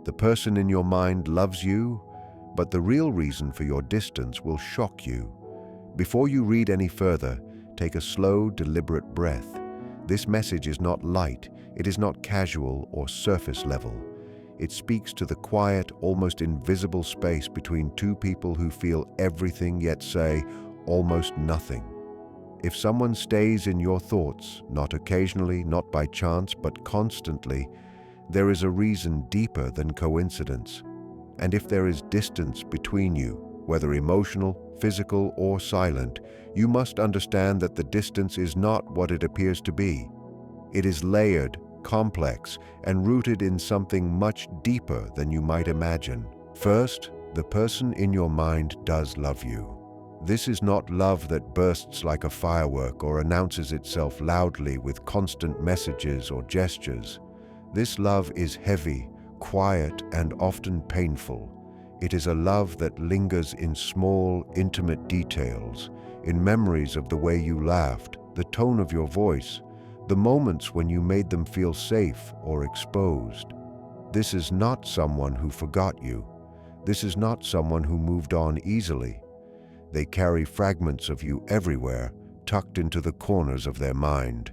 The person in your mind loves you, but the real reason for your distance will shock you. Before you read any further, take a slow, deliberate breath. This message is not light, it is not casual or surface level. It speaks to the quiet, almost invisible space between two people who feel everything yet say almost nothing. If someone stays in your thoughts, not occasionally, not by chance, but constantly, there is a reason deeper than coincidence. And if there is distance between you, whether emotional, physical, or silent, you must understand that the distance is not what it appears to be. It is layered, complex, and rooted in something much deeper than you might imagine. First, the person in your mind does love you. This is not love that bursts like a firework or announces itself loudly with constant messages or gestures. This love is heavy, quiet, and often painful. It is a love that lingers in small, intimate details, in memories of the way you laughed, the tone of your voice, the moments when you made them feel safe or exposed. This is not someone who forgot you. This is not someone who moved on easily. They carry fragments of you everywhere, tucked into the corners of their mind.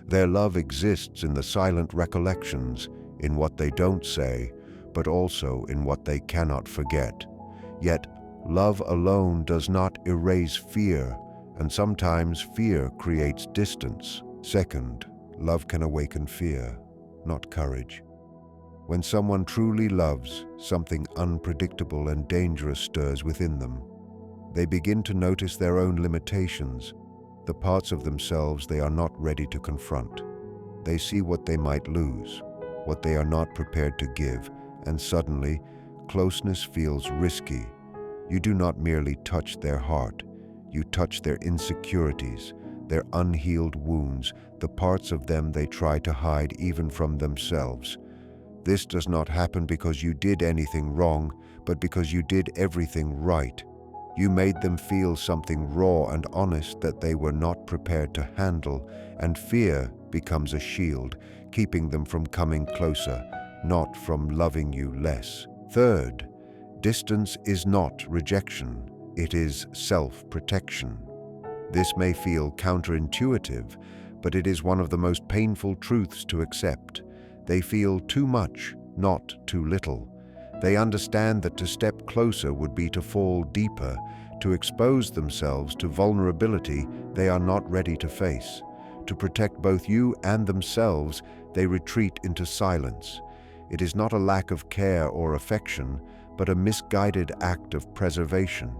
Their love exists in the silent recollections, in what they don't say, but also in what they cannot forget. Yet, love alone does not erase fear, and sometimes fear creates distance. Second, love can awaken fear, not courage. When someone truly loves, something unpredictable and dangerous stirs within them. They begin to notice their own limitations, the parts of themselves they are not ready to confront. They see what they might lose, what they are not prepared to give, and suddenly, closeness feels risky. You do not merely touch their heart, you touch their insecurities, their unhealed wounds, the parts of them they try to hide even from themselves. This does not happen because you did anything wrong, but because you did everything right. You made them feel something raw and honest that they were not prepared to handle, and fear becomes a shield, keeping them from coming closer, not from loving you less. Third, distance is not rejection, it is self-protection. This may feel counterintuitive, but it is one of the most painful truths to accept. They feel too much, not too little. They understand that to step closer would be to fall deeper, to expose themselves to vulnerability they are not ready to face. To protect both you and themselves, they retreat into silence. It is not a lack of care or affection, but a misguided act of preservation.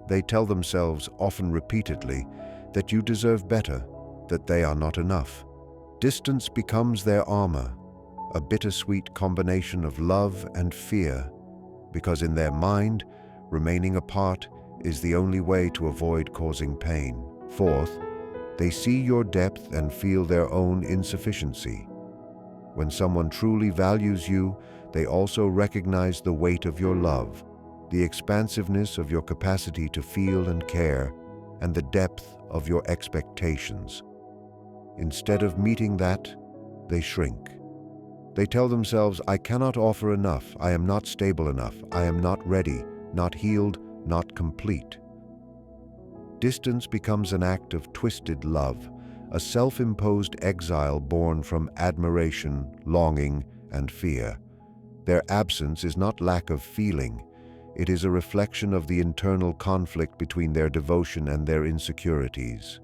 They tell themselves, often repeatedly, that you deserve better, that they are not enough. Distance becomes their armor, a bittersweet combination of love and fear, because in their mind, remaining apart is the only way to avoid causing pain. Fourth, they see your depth and feel their own insufficiency. When someone truly values you, they also recognize the weight of your love, the expansiveness of your capacity to feel and care, and the depth of your expectations. Instead of meeting that, they shrink. They tell themselves, I cannot offer enough, I am not stable enough, I am not ready, not healed, not complete. Distance becomes an act of twisted love, a self-imposed exile born from admiration, longing, and fear. Their absence is not lack of feeling, it is a reflection of the internal conflict between their devotion and their insecurities.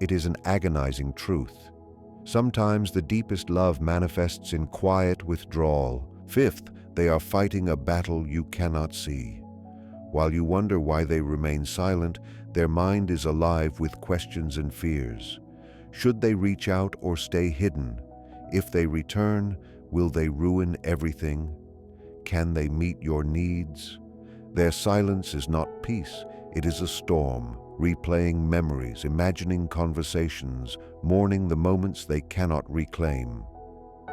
It is an agonizing truth. Sometimes the deepest love manifests in quiet withdrawal. Fifth, they are fighting a battle you cannot see. While you wonder why they remain silent, their mind is alive with questions and fears. Should they reach out or stay hidden? If they return, will they ruin everything? Can they meet your needs? Their silence is not peace, it is a storm, replaying memories, imagining conversations, mourning the moments they cannot reclaim.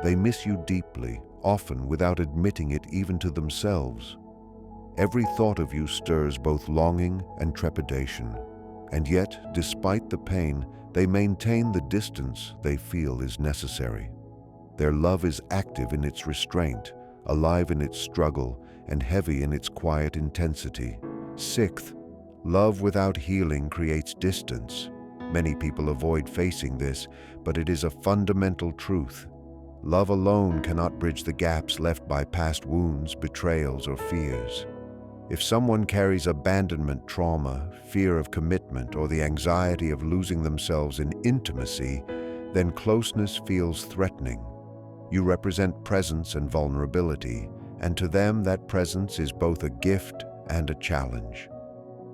They miss you deeply, often without admitting it even to themselves. Every thought of you stirs both longing and trepidation, and yet, despite the pain, they maintain the distance they feel is necessary. Their love is active in its restraint, alive in its struggle and heavy in its quiet intensity. Sixth, love without healing creates distance. Many people avoid facing this, but it is a fundamental truth. Love alone cannot bridge the gaps left by past wounds, betrayals, or fears. If someone carries abandonment trauma, fear of commitment, or the anxiety of losing themselves in intimacy, then closeness feels threatening. You represent presence and vulnerability, and to them that presence is both a gift and a challenge.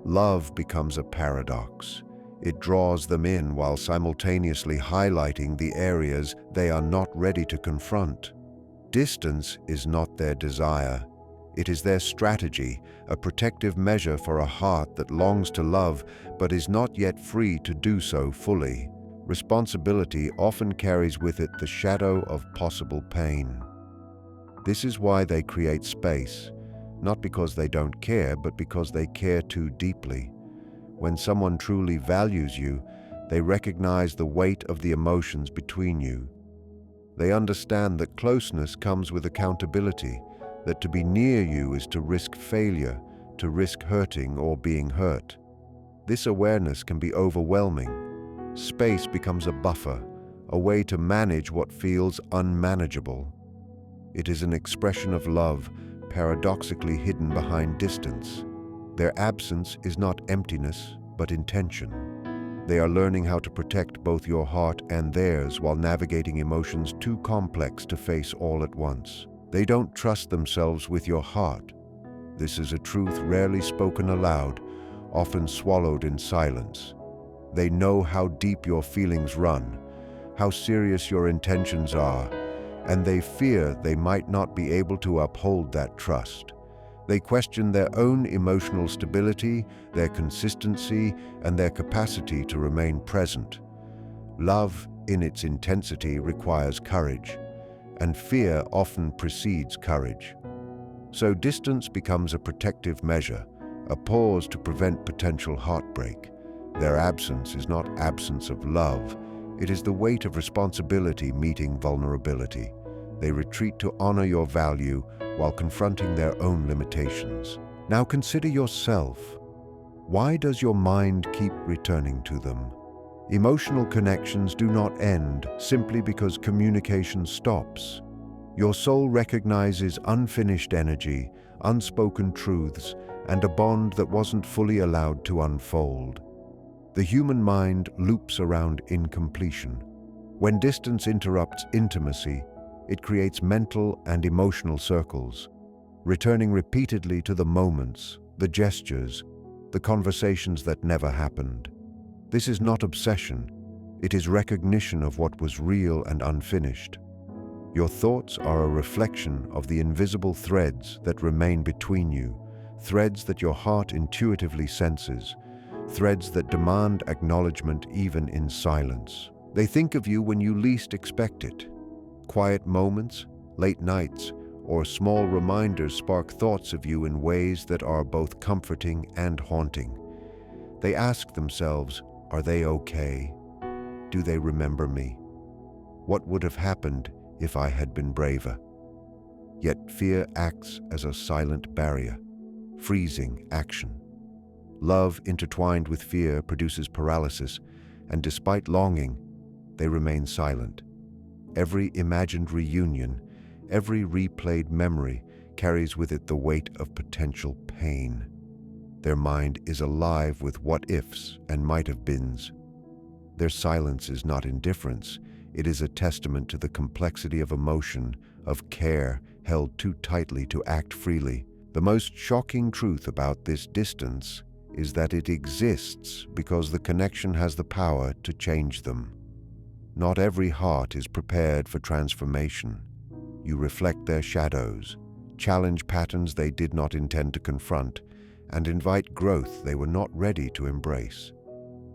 Love becomes a paradox. It draws them in while simultaneously highlighting the areas they are not ready to confront. Distance is not their desire. It is their strategy, a protective measure for a heart that longs to love but is not yet free to do so fully. Responsibility often carries with it the shadow of possible pain. This is why they create space, not because they don't care, but because they care too deeply. When someone truly values you, they recognize the weight of the emotions between you. They understand that closeness comes with accountability, that to be near you is to risk failure, to risk hurting or being hurt. This awareness can be overwhelming. Space becomes a buffer, a way to manage what feels unmanageable. It is an expression of love, paradoxically hidden behind distance. Their absence is not emptiness, but intention. They are learning how to protect both your heart and theirs while navigating emotions too complex to face all at once. They don't trust themselves with your heart. This is a truth rarely spoken aloud, often swallowed in silence. They know how deep your feelings run, how serious your intentions are, and they fear they might not be able to uphold that trust. They question their own emotional stability, their consistency, and their capacity to remain present. Love, in its intensity, requires courage, and fear often precedes courage. So distance becomes a protective measure, a pause to prevent potential heartbreak. Their absence is not absence of love, it is the weight of responsibility meeting vulnerability. They retreat to honor your value while confronting their own limitations. Now consider yourself. Why does your mind keep returning to them? Emotional connections do not end simply because communication stops. Your soul recognizes unfinished energy, unspoken truths, and a bond that wasn't fully allowed to unfold. The human mind loops around incompletion. When distance interrupts intimacy, it creates mental and emotional circles, returning repeatedly to the moments, the gestures, the conversations that never happened. This is not obsession, it is recognition of what was real and unfinished. Your thoughts are a reflection of the invisible threads that remain between you, threads that your heart intuitively senses, threads that demand acknowledgement even in silence. They think of you when you least expect it. Quiet moments, late nights, or small reminders spark thoughts of you in ways that are both comforting and haunting. They ask themselves, are they okay? Do they remember me? What would have happened if I had been braver? Yet fear acts as a silent barrier, freezing action. Love intertwined with fear produces paralysis, and despite longing, they remain silent. Every imagined reunion, every replayed memory carries with it the weight of potential pain. Their mind is alive with what-ifs and might-have-beens. Their silence is not indifference, it is a testament to the complexity of emotion, of care held too tightly to act freely. The most shocking truth about this distance is that it exists because the connection has the power to change them. Not every heart is prepared for transformation. You reflect their shadows, challenge patterns they did not intend to confront, and invite growth they were not ready to embrace.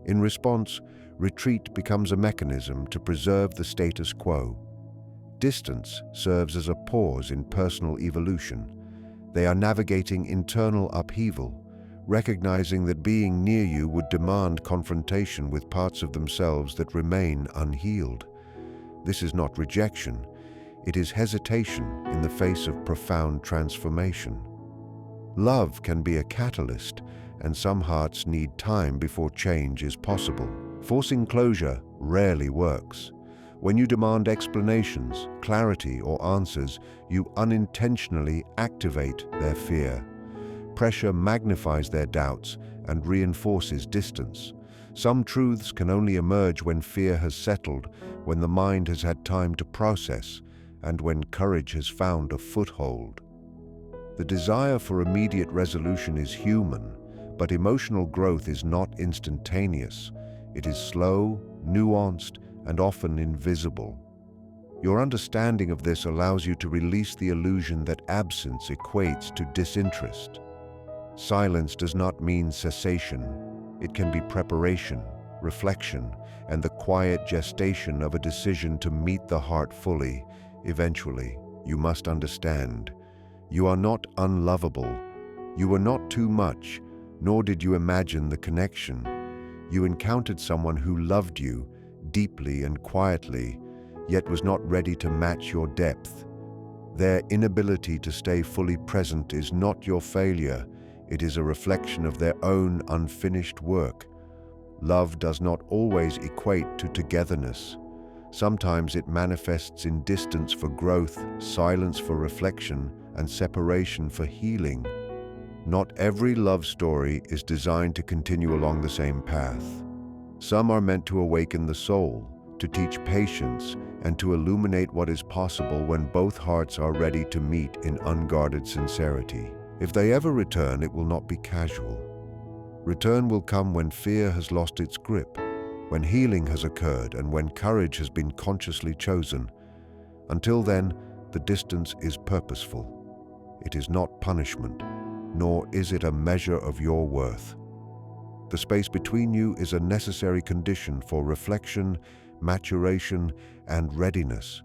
In response, retreat becomes a mechanism to preserve the status quo. Distance serves as a pause in personal evolution. They are navigating internal upheaval, recognizing that being near you would demand confrontation with parts of themselves that remain unhealed. This is not rejection. It is hesitation in the face of profound transformation. Love can be a catalyst, and some hearts need time before change is possible. Forcing closure rarely works. When you demand explanations, clarity, or answers, you unintentionally activate their fear. Pressure magnifies their doubts and reinforces distance. Some truths can only emerge when fear has settled, when the mind has had time to process, and when courage has found a foothold. The desire for immediate resolution is human, but emotional growth is not instantaneous. It is slow, nuanced, and often invisible. Your understanding of this allows you to release the illusion that absence equates to disinterest. Silence does not mean cessation. It can be preparation, reflection, and the quiet gestation of a decision to meet the heart fully. Eventually, you must understand. You are not unlovable. You were not too much, nor did you imagine the connection. You encountered someone who loved you deeply and quietly, yet was not ready to match your depth. Their inability to stay fully present is not your failure. It is a reflection of their own unfinished work. Love does not always equate to togetherness. Sometimes it manifests in distance for growth, silence for reflection, and separation for healing. Not every love story is designed to continue along the same path. Some are meant to awaken the soul, to teach patience, and to illuminate what is possible when both hearts are ready to meet in unguarded sincerity. If they ever return, it will not be casual. Return will come when fear has lost its grip, when healing has occurred, and when courage has been consciously chosen. Until then, the distance is purposeful. It is not punishment, nor is it a measure of your worth. The space between you is a necessary condition for reflection, maturation, and readiness.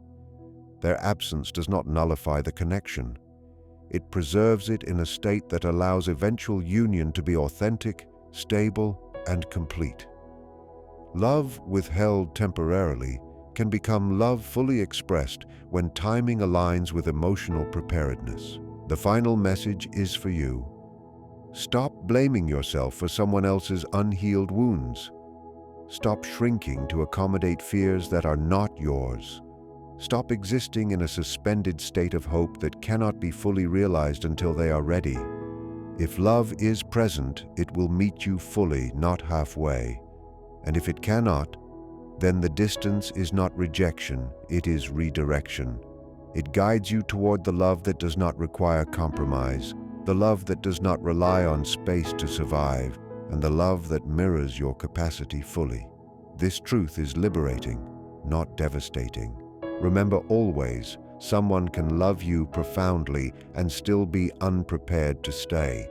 Their absence does not nullify the connection. It preserves it in a state that allows eventual union to be authentic, stable, and complete. Love withheld temporarily can become love fully expressed when timing aligns with emotional preparedness. The final message is for you. Stop blaming yourself for someone else's unhealed wounds. Stop shrinking to accommodate fears that are not yours. Stop existing in a suspended state of hope that cannot be fully realized until they are ready. If love is present, it will meet you fully, not halfway. And if it cannot, then the distance is not rejection, it is redirection. It guides you toward the love that does not require compromise, the love that does not rely on space to survive, and the love that mirrors your capacity fully. This truth is liberating, not devastating. Remember always, someone can love you profoundly and still be unprepared to stay.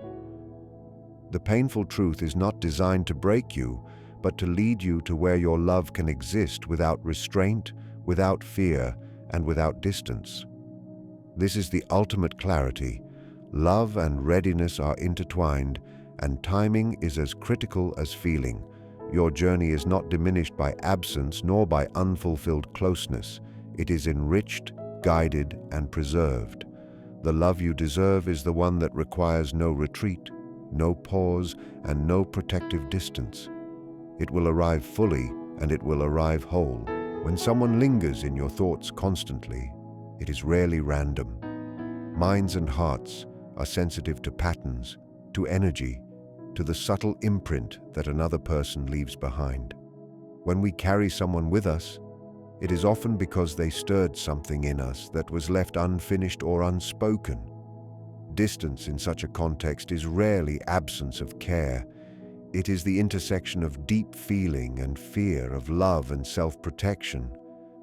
The painful truth is not designed to break you, but to lead you to where your love can exist without restraint, without fear, and without distance. This is the ultimate clarity. Love and readiness are intertwined, and timing is as critical as feeling. Your journey is not diminished by absence nor by unfulfilled closeness. It is enriched, guided, and preserved. The love you deserve is the one that requires no retreat, no pause, and no protective distance. It will arrive fully, and it will arrive whole. When someone lingers in your thoughts constantly, it is rarely random. Minds and hearts are sensitive to patterns, to energy, to the subtle imprint that another person leaves behind. When we carry someone with us, it is often because they stirred something in us that was left unfinished or unspoken. Distance in such a context is rarely absence of care. It is the intersection of deep feeling and fear, of love and self-protection.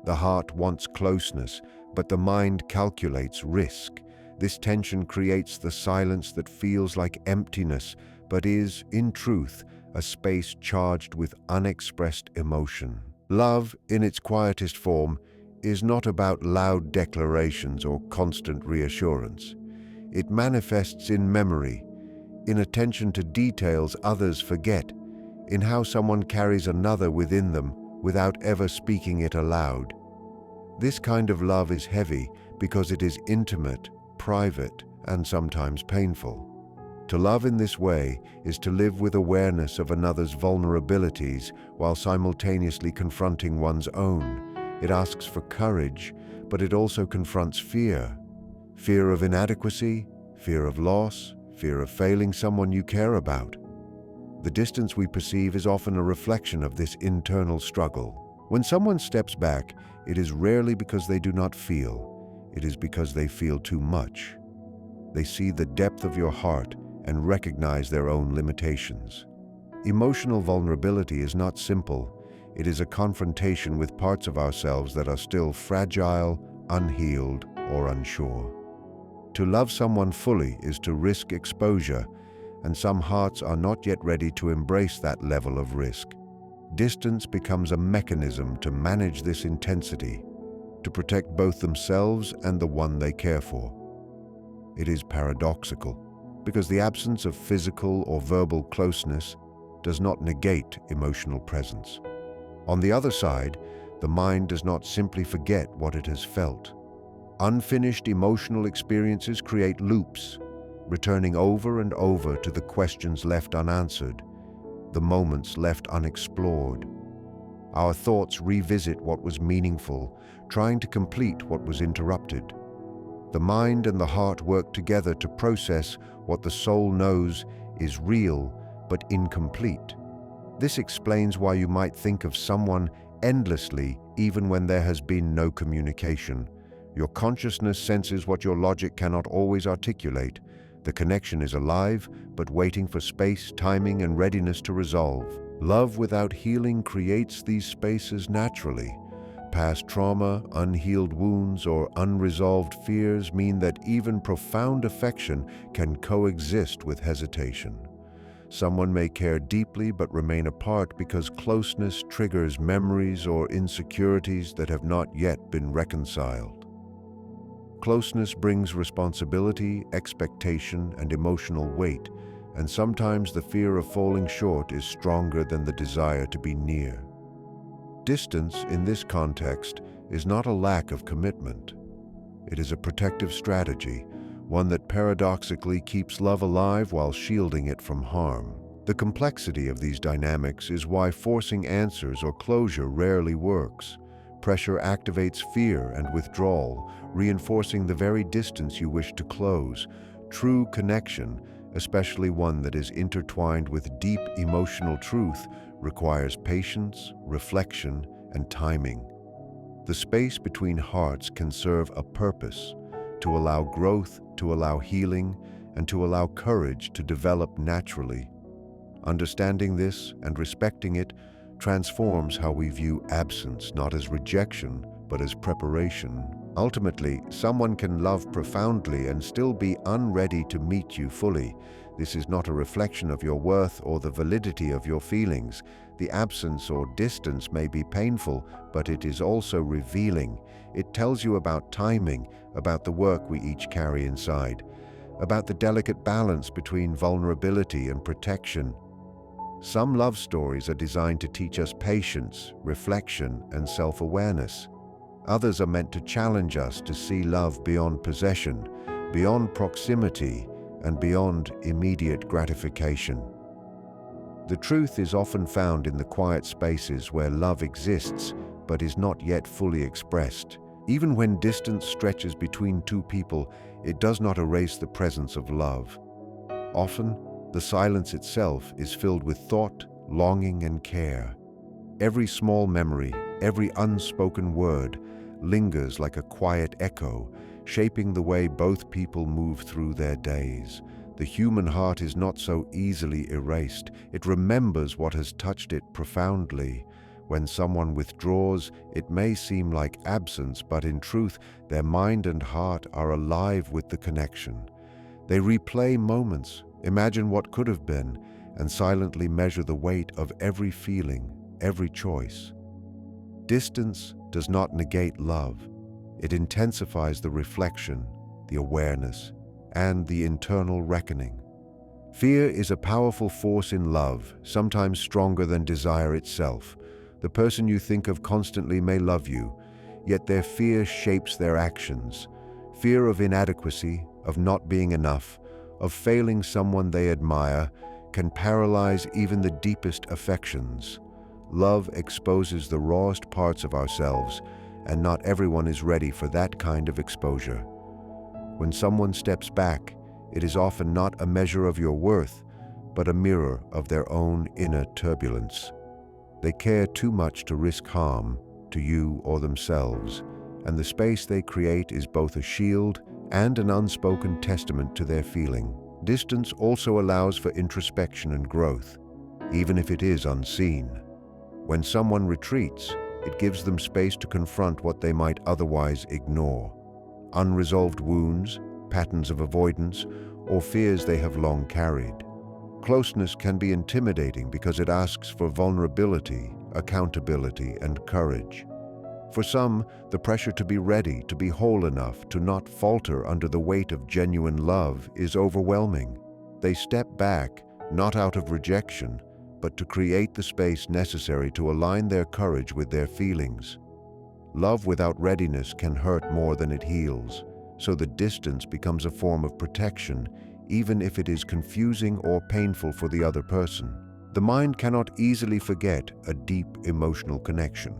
The heart wants closeness, but the mind calculates risk. This tension creates the silence that feels like emptiness, but is, in truth, a space charged with unexpressed emotion. Love, in its quietest form, is not about loud declarations or constant reassurance. It manifests in memory, in attention to details others forget, in how someone carries another within them without ever speaking it aloud. This kind of love is heavy because it is intimate, private, and sometimes painful. To love in this way is to live with awareness of another's vulnerabilities while simultaneously confronting one's own. It asks for courage, but it also confronts fear. Fear of inadequacy, fear of loss, fear of failing someone you care about. The distance we perceive is often a reflection of this internal struggle. When someone steps back, it is rarely because they do not feel. It is because they feel too much. They see the depth of your heart and recognize their own limitations. Emotional vulnerability is not simple. It is a confrontation with parts of ourselves that are still fragile, unhealed, or unsure. To love someone fully is to risk exposure, and some hearts are not yet ready to embrace that level of risk. Distance becomes a mechanism to manage this intensity, to protect both themselves and the one they care for. It is paradoxical, because the absence of physical or verbal closeness does not negate emotional presence. On the other side, the mind does not simply forget what it has felt. Unfinished emotional experiences create loops, returning over and over to the questions left unanswered, the moments left unexplored. Our thoughts revisit what was meaningful, trying to complete what was interrupted. The mind and the heart work together to process what the soul knows is real but incomplete. This explains why you might think of someone endlessly even when there has been no communication. Your consciousness senses what your logic cannot always articulate. The connection is alive, but waiting for space, timing, and readiness to resolve. Love without healing creates these spaces naturally. Past trauma, unhealed wounds, or unresolved fears mean that even profound affection can coexist with hesitation. Someone may care deeply but remain apart because closeness triggers memories or insecurities that have not yet been reconciled. Closeness brings responsibility, expectation, and emotional weight, and sometimes the fear of falling short is stronger than the desire to be near. Distance, in this context, is not a lack of commitment. It is a protective strategy, one that paradoxically keeps love alive while shielding it from harm. The complexity of these dynamics is why forcing answers or closure rarely works. Pressure activates fear and withdrawal, reinforcing the very distance you wish to close. True connection, especially one that is intertwined with deep emotional truth, requires patience, reflection, and timing. The space between hearts can serve a purpose: to allow growth, to allow healing, and to allow courage to develop naturally. Understanding this and respecting it transforms how we view absence, not as rejection, but as preparation. Ultimately, someone can love profoundly and still be unready to meet you fully. This is not a reflection of your worth or the validity of your feelings. The absence or distance may be painful, but it is also revealing. It tells you about timing, about the work we each carry inside, about the delicate balance between vulnerability and protection. Some love stories are designed to teach us patience, reflection, and self-awareness. Others are meant to challenge us to see love beyond possession, beyond proximity, and beyond immediate gratification. The truth is often found in the quiet spaces where love exists but is not yet fully expressed. Even when distance stretches between two people, it does not erase the presence of love. Often, the silence itself is filled with thought, longing, and care. Every small memory, every unspoken word lingers like a quiet echo, shaping the way both people move through their days. The human heart is not so easily erased. It remembers what has touched it profoundly. When someone withdraws, it may seem like absence, but in truth, their mind and heart are alive with the connection. They replay moments, imagine what could have been, and silently measure the weight of every feeling, every choice. Distance does not negate love. It intensifies the reflection, the awareness, and the internal reckoning. Fear is a powerful force in love, sometimes stronger than desire itself. The person you think of constantly may love you, yet their fear shapes their actions. Fear of inadequacy, of not being enough, of failing someone they admire, can paralyze even the deepest affections. Love exposes the rawest parts of ourselves, and not everyone is ready for that kind of exposure. When someone steps back, it is often not a measure of your worth, but a mirror of their own inner turbulence. They care too much to risk harm to you or themselves, and the space they create is both a shield and an unspoken testament to their feeling. Distance also allows for introspection and growth, even if it is unseen. When someone retreats, it gives them space to confront what they might otherwise ignore. Unresolved wounds, patterns of avoidance, or fears they have long carried. Closeness can be intimidating because it asks for vulnerability, accountability, and courage. For some, the pressure to be ready, to be whole enough, to not falter under the weight of genuine love is overwhelming. They step back, not out of rejection, but to create the space necessary to align their courage with their feelings. Love without readiness can hurt more than it heals, so the distance becomes a form of protection, even if it is confusing or painful for the other person. The mind cannot easily forget a deep emotional connection.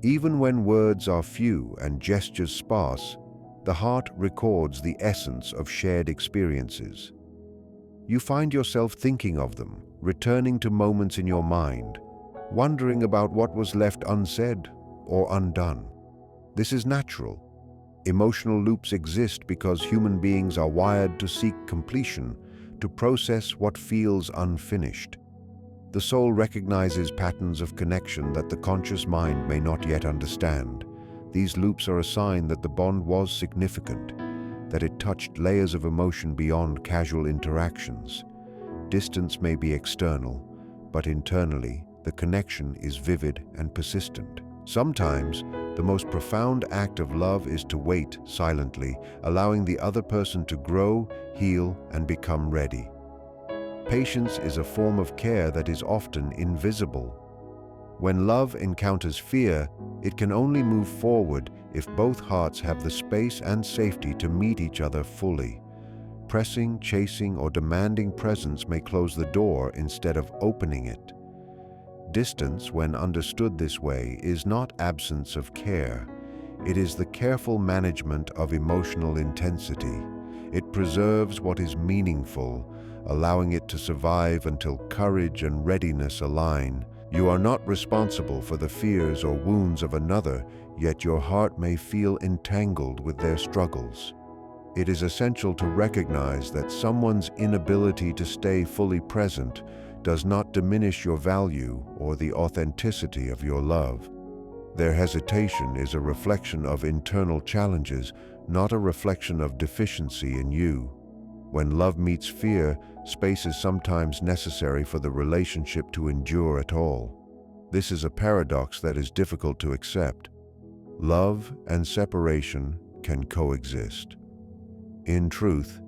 Even when words are few and gestures sparse, the heart records the essence of shared experiences. You find yourself thinking of them, returning to moments in your mind, wondering about what was left unsaid or undone. This is natural. Emotional loops exist because human beings are wired to seek completion, to process what feels unfinished. The soul recognizes patterns of connection that the conscious mind may not yet understand. These loops are a sign that the bond was significant, that it touched layers of emotion beyond casual interactions. Distance may be external, but internally, the connection is vivid and persistent. Sometimes, the most profound act of love is to wait silently, allowing the other person to grow, heal, and become ready. Patience is a form of care that is often invisible. When love encounters fear, it can only move forward if both hearts have the space and safety to meet each other fully. Pressing, chasing, or demanding presence may close the door instead of opening it. Distance, when understood this way, is not absence of care. It is the careful management of emotional intensity. It preserves what is meaningful, allowing it to survive until courage and readiness align. You are not responsible for the fears or wounds of another, yet your heart may feel entangled with their struggles. It is essential to recognize that someone's inability to stay fully present does not diminish your value or the authenticity of your love. Their hesitation is a reflection of internal challenges, not a reflection of deficiency in you. When love meets fear, space is sometimes necessary for the relationship to endure at all. This is a paradox that is difficult to accept. Love and separation can coexist. In truth,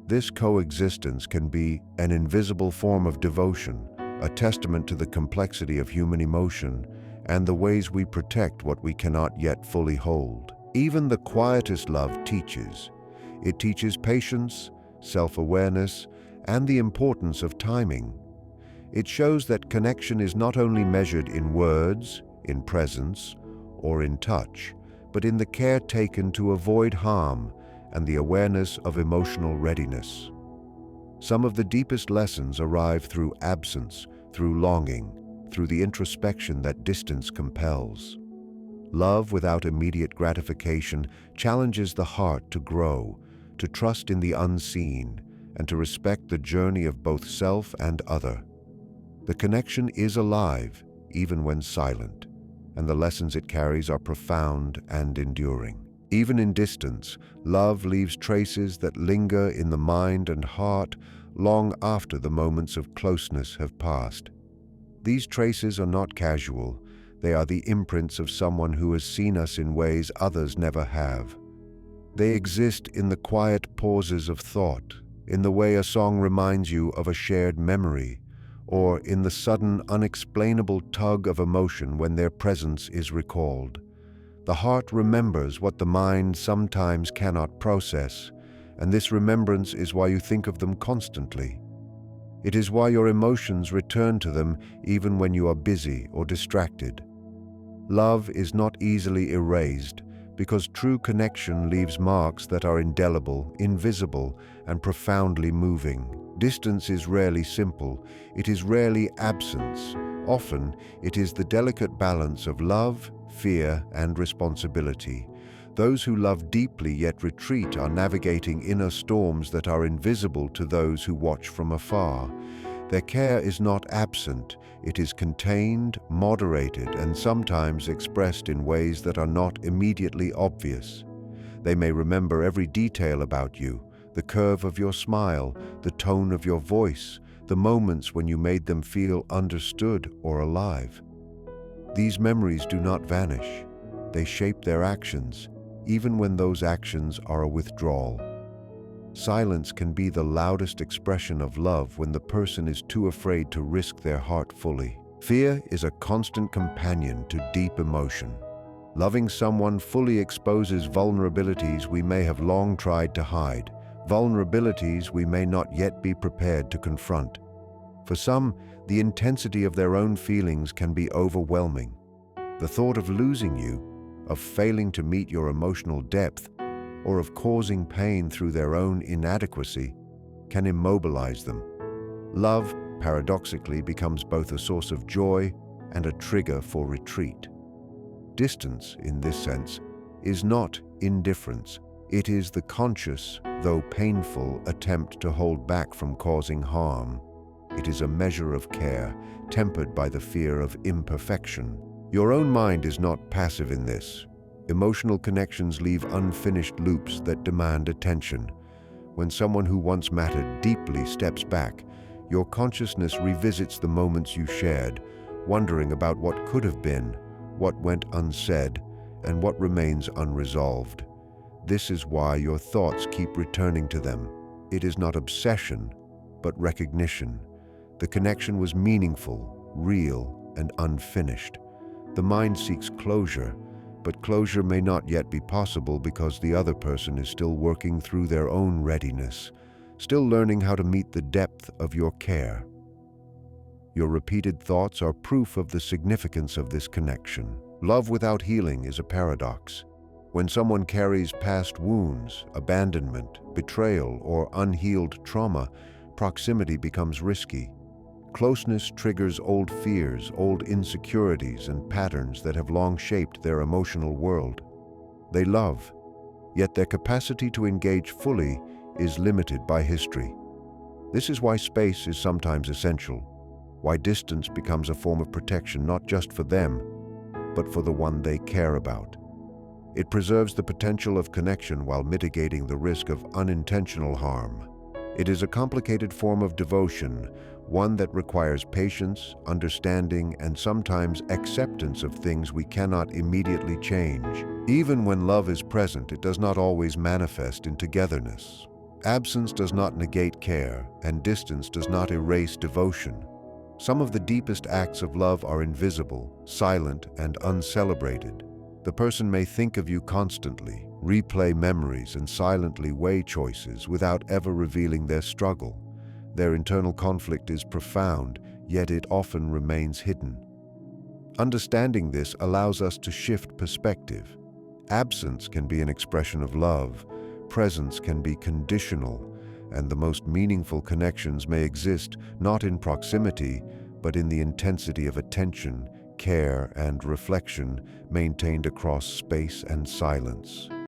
this coexistence can be an invisible form of devotion, a testament to the complexity of human emotion and the ways we protect what we cannot yet fully hold. Even the quietest love teaches. It teaches patience, self-awareness, and the importance of timing. It shows that connection is not only measured in words, in presence, or in touch, but in the care taken to avoid harm and the awareness of emotional readiness. Some of the deepest lessons arrive through absence, through longing, through the introspection that distance compels. Love without immediate gratification challenges the heart to grow, to trust in the unseen, and to respect the journey of both self and other. The connection is alive, even when silent, and the lessons it carries are profound and enduring. Even in distance, love leaves traces that linger in the mind and heart long after the moments of closeness have passed. These traces are not casual. They are the imprints of someone who has seen us in ways others never have. They exist in the quiet pauses of thought, in the way a song reminds you of a shared memory, or in the sudden, unexplainable tug of emotion when their presence is recalled. The heart remembers what the mind sometimes cannot process, and this remembrance is why you think of them constantly. It is why your emotions return to them even when you are busy or distracted. Love is not easily erased because true connection leaves marks that are indelible, invisible, and profoundly moving. Distance is rarely simple. It is rarely absence. Often, it is the delicate balance of love, fear, and responsibility. Those who love deeply yet retreat are navigating inner storms that are invisible to those who watch from afar. Their care is not absent, it is contained, moderated, and sometimes expressed in ways that are not immediately obvious. They may remember every detail about you, the curve of your smile, the tone of your voice, the moments when you made them feel understood or alive. These memories do not vanish. They shape their actions, even when those actions are a withdrawal. Silence can be the loudest expression of love when the person is too afraid to risk their heart fully. Fear is a constant companion to deep emotion. Loving someone fully exposes vulnerabilities we may have long tried to hide, vulnerabilities we may not yet be prepared to confront. For some, the intensity of their own feelings can be overwhelming. The thought of losing you, of failing to meet your emotional depth, or of causing pain through their own inadequacy, can immobilize them. Love, paradoxically, becomes both a source of joy and a trigger for retreat. Distance, in this sense, is not indifference. It is the conscious, though painful, attempt to hold back from causing harm. It is a measure of care, tempered by the fear of imperfection. Your own mind is not passive in this. Emotional connections leave unfinished loops that demand attention. When someone who once mattered deeply steps back, your consciousness revisits the moments you shared, wondering about what could have been, what went unsaid, and what remains unresolved. This is why your thoughts keep returning to them. It is not obsession, but recognition. The connection was meaningful, real, and unfinished. The mind seeks closure, but closure may not yet be possible because the other person is still working through their own readiness, still learning how to meet the depth of your care. Your repeated thoughts are proof of the significance of this connection. Love without healing is a paradox. When someone carries past wounds, abandonment, betrayal, or unhealed trauma, proximity becomes risky. Closeness triggers old fears, old insecurities, and patterns that have long shaped their emotional world. They love, yet their capacity to engage fully is limited by history. This is why space is sometimes essential, why distance becomes a form of protection not just for them, but for the one they care about. It preserves the potential of connection while mitigating the risk of unintentional harm. It is a complicated form of devotion, one that requires patience, understanding, and sometimes acceptance of things we cannot immediately change. Even when love is present, it does not always manifest in togetherness. Absence does not negate care, and distance does not erase devotion. Some of the deepest acts of love are invisible, silent, and uncelebrated. The person may think of you constantly, replay memories, and silently weigh choices without ever revealing their struggle. Their internal conflict is profound, yet it often remains hidden. Understanding this allows us to shift perspective. Absence can be an expression of love, presence can be conditional, and the most meaningful connections may exist not in proximity, but in the intensity of attention, care, and reflection maintained across space and silence.